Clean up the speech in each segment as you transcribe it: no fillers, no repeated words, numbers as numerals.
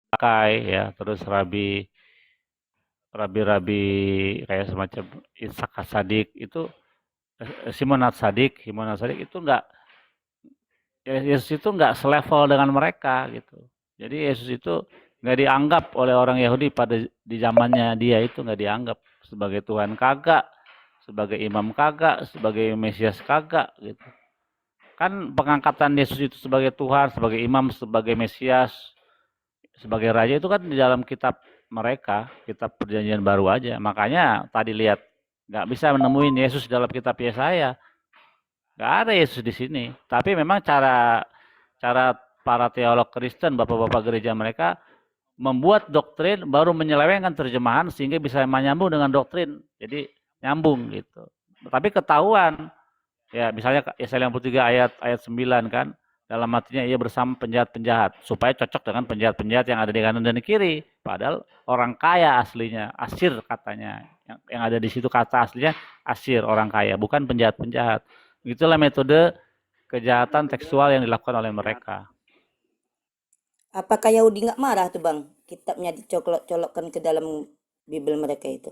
Kai ya, terus rabi-rabi kayak semacam Ishak Sadik itu Simon Sadik itu enggak, Yesus itu nggak selevel dengan mereka gitu. Jadi Yesus itu nggak dianggap oleh orang Yahudi pada di zamannya dia itu nggak dianggap sebagai Tuhan kagak, sebagai imam kagak, sebagai Mesias kagak gitu. Kan pengangkatan Yesus itu sebagai Tuhan, sebagai imam, sebagai Mesias, sebagai raja itu kan di dalam kitab mereka, kitab perjanjian baru aja. Makanya tadi lihat nggak bisa menemuin Yesus dalam kitab Yesaya. Nggak ada Yesus di sini. Tapi memang cara cara para teolog Kristen, bapak-bapak gereja mereka membuat doktrin baru menyelewengkan terjemahan sehingga bisa menyambung dengan doktrin. Jadi nyambung gitu. Tapi ketahuan ya misalnya Yesaya 53 ayat 9 kan dalam artinya ia bersama penjahat-penjahat supaya cocok dengan penjahat-penjahat yang ada di kanan dan di kiri. Padahal orang kaya aslinya, Asir katanya. Yang ada di situ kata aslinya Asir, orang kaya, bukan penjahat-penjahat. Itulah metode kejahatan tekstual yang dilakukan oleh mereka. Apakah Yahudi nggak marah tuh Bang? Kitabnya dicolok-colokkan ke dalam Bible mereka itu.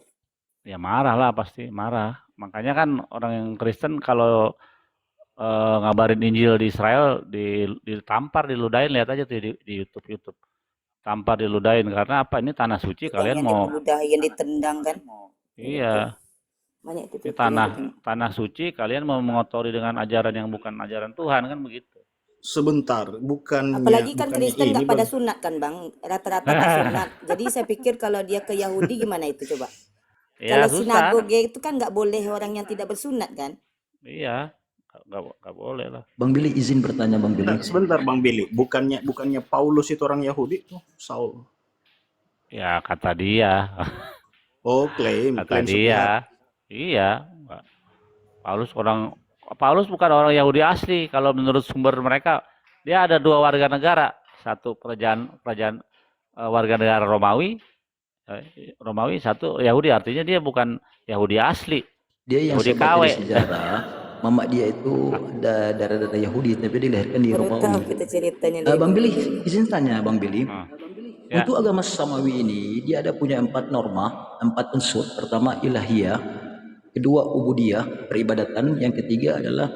Ya marah lah pasti, marah. Makanya kan orang yang Kristen kalau ngabarin Injil di Israel ditampar, diludahin, lihat aja tuh di YouTube YouTube. Tampar diludahin karena apa? Ini tanah suci Sedang kalian yang mau. dipermudahi, yang ditendang kan. Itu. Iya, Banyak itu ini video tanah itu. tanah suci kalian mau mengotori dengan ajaran yang bukan ajaran Tuhan kan begitu. Sebentar, bukannya Apalagi kan bukannya Kristen ini nggak pada Bang. sunat kan Bang. Rata-rata nggak sunat. Jadi saya pikir kalau dia ke Yahudi gimana itu coba. Ya Kalau susah. sinagoge itu kan nggak boleh orang yang tidak bersunat kan. Iya, nggak boleh lah. Bang Billy izin bertanya Bang Billy. Sebentar Bang Billy, bukannya Paulus itu orang Yahudi? Saul. Ya kata dia. Oh, klaim Kata sepihak. dia. Iya, Paulus bukan orang Yahudi asli. Kalau menurut sumber mereka, dia ada dua warga negara. Satu kerajaan kerajaan warga negara Romawi, satu Yahudi. Artinya dia bukan Yahudi asli. Dia yang Yahudi saya baca di KW. sejarah, mama dia itu darah-darah Yahudi tapi dilahirkan di Baru tahu Romawi. kita ceritanya dari Bang Bang Billy, Billy. izin tanya Bang Billy. Ya. Untuk agama Samawi ini, dia ada punya 4 norma, 4 unsur. Pertama ilahiyah, kedua ubudiyah, peribadatan, yang ketiga adalah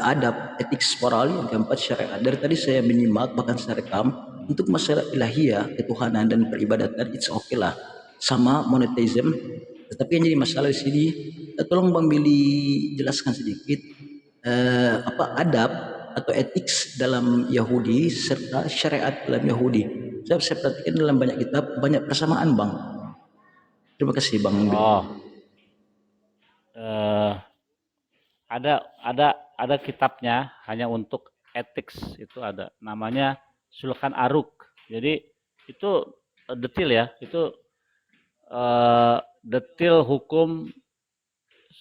adab, etik moral, yang keempat syariat. Dari tadi saya menyimak, bahkan saya rekam, untuk masalah ilahiyah, ketuhanan dan peribadatan, it's okay lah. Sama monotheism. Tetapi yang jadi masalah di sini, tolong Bang Billy jelaskan sedikit apa adab atau etik dalam Yahudi serta syariat dalam Yahudi. Saya perhatikan dalam banyak kitab banyak persamaan Bang. Terima kasih Bang. Oh, eh, ada kitabnya hanya untuk etik itu ada. Namanya Sulkan Aruk. Jadi itu detail ya. Itu detail hukum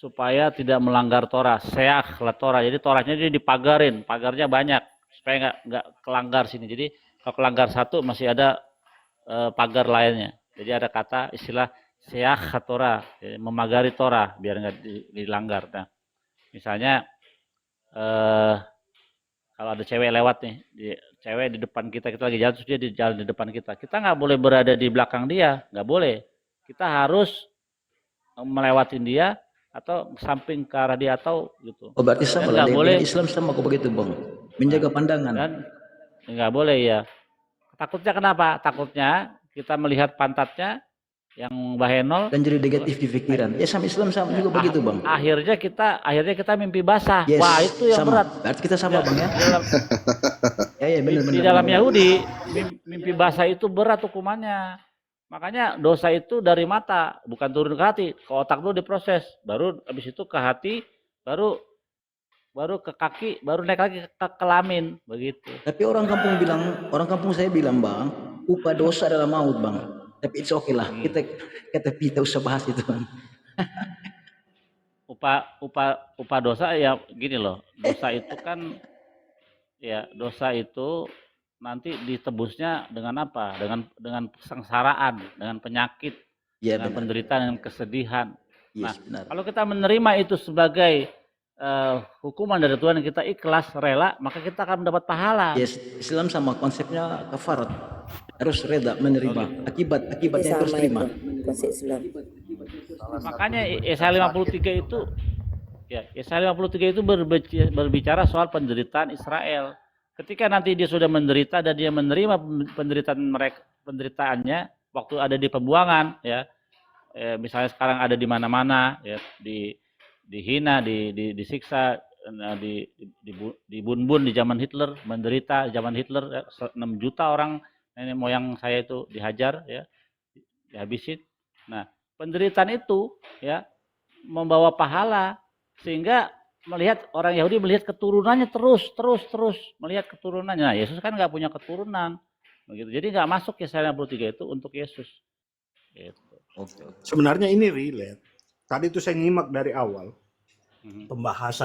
supaya tidak melanggar Torah, seak lah Torah. Jadi Torahnya jadi dipagarin, pagarnya banyak supaya nggak kelanggar sini. Jadi kalau kelanggar satu masih ada pagar lainnya. Jadi ada kata istilah seak Torah, jadi memagari Torah biar nggak dilanggar. Nah, misalnya kalau ada cewek lewat nih, cewek di depan kita, kita lagi jalan terus dia di jalan di depan kita nggak boleh berada di belakang dia, nggak boleh. Kita harus melewatin dia atau samping ke arah dia atau gitu. Oh berarti sama lah Boleh. dengan Islam sama kok begitu Bang. Menjaga pandangan. Dan nggak boleh ya. Takutnya kenapa? Takutnya kita melihat pantatnya yang bahenol Dan jadi negatif di pikiran. Ya sama Islam sama juga begitu Bang. Akhirnya kita mimpi basah. Yes, Wah itu yang sama. berat. Berarti kita sama Bang ya. Ya benar. Di dalam Yahudi mimpi basah itu berat hukumannya. Makanya dosa itu dari mata, bukan turun ke hati. Ke otak dulu diproses, baru habis itu ke hati, baru ke kaki, baru naik lagi ke kelamin, begitu. Tapi orang kampung saya bilang Bang, upah dosa adalah maut Bang. Tapi it's okay lah. Kita usah bahas itu Bang. upah dosa ya gini loh. Dosa itu nanti ditebusnya dengan apa? Dengan sengsaraan, dengan penyakit, dengan penderitaan, dengan kesedihan. Yes, nah, kalau kita menerima itu sebagai hukuman dari Tuhan, kita ikhlas, rela, maka kita akan mendapat pahala. Yes, Islam sama konsepnya kafarat. harus reda menerima akibatnya Sama harus terima. itu konsep Islam. Makanya Yesaya 53 itu ya, Yesaya 53 itu berbicara soal penderitaan Israel. Ketika nanti dia sudah menderita dan dia menerima penderitaannya waktu ada di pembuangan ya. Misalnya sekarang ada di mana-mana ya, dihina, disiksa, dibun-bun di zaman Hitler, menderita di zaman Hitler ya, 6 juta orang nenek moyang saya itu dihajar ya, dihabisin. Nah, penderitaan itu ya membawa pahala sehingga melihat orang Yahudi melihat keturunannya terus melihat keturunannya. Nah, Yesus kan nggak punya keturunan begitu. Jadi nggak masuk Yesaya 63 itu untuk Yesus. Gitu. Oke. Sebenarnya ini relate. Tadi tuh saya nyimak dari awal pembahasan